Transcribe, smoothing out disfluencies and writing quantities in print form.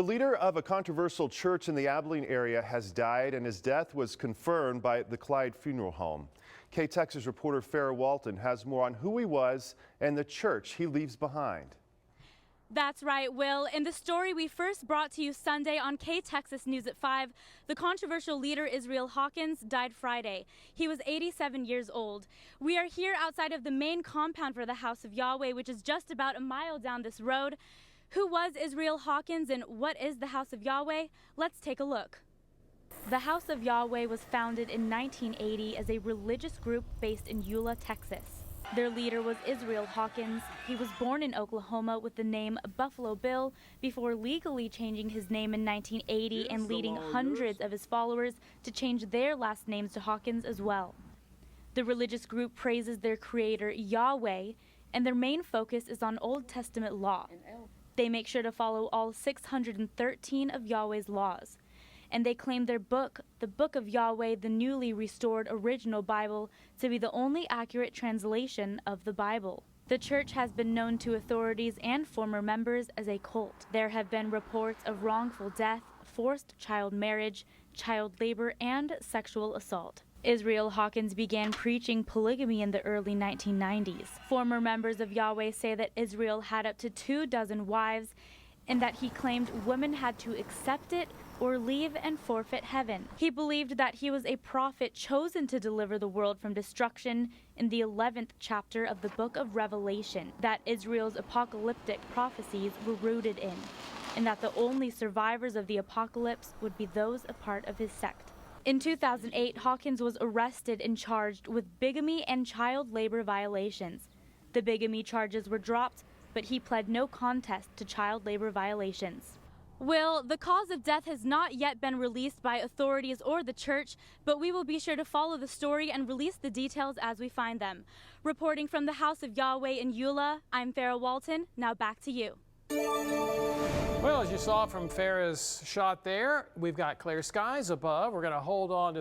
The leader of a controversial church in the Abilene area has died, and his death was confirmed by the Clyde Funeral Home. KTexas reporter Farrah Walton has more on who he was and the church he leaves behind. That's right, Will. In the story we first brought to you Sunday on KTexas News at 5, the controversial leader Yisrayl Hawkins died Friday. He was 87 years old. We are here outside of the main compound for the House of Yahweh, which is just about a mile down this road. Who was Yisrayl Hawkins and what is the House of Yahweh? Let's take a look. The House of Yahweh was founded in 1980 as a religious group based in Eula, Texas. Their leader was Yisrayl Hawkins. He was born in Oklahoma with the name Buffalo Bill before legally changing his name in 1980 and leading hundreds of his followers to change their last names to Hawkins as well. The religious group praises their creator Yahweh, and their main focus is on Old Testament law. They make sure to follow all 613 of Yahweh's laws. And they claim their book, the Book of Yahweh, the newly restored original Bible, to be the only accurate translation of the Bible. The church has been known to authorities and former members as a cult. There have been reports of wrongful death, forced child marriage, child labor, and sexual assault. Yisrayl Hawkins began preaching polygamy in the early 1990s. Former members of Yahweh say that Yisrayl had up to 24 wives and that he claimed women had to accept it or leave and forfeit heaven. He believed that he was a prophet chosen to deliver the world from destruction in the 11th chapter of the book of Revelation, that Israel's apocalyptic prophecies were rooted in, and that the only survivors of the apocalypse would be those a part of his sect. In 2008, Hawkins was arrested and charged with bigamy and child labor violations. The bigamy charges were dropped, but he pled no contest to child labor violations. Will, the cause of death has not yet been released by authorities or the church, but we will be sure to follow the story and release the details as we find them. Reporting from the House of Yahweh in Eula, I'm Farrah Walton. Now back to you. Well, as you saw from Farrah's shot there, we've got clear skies above. We're going to hold on to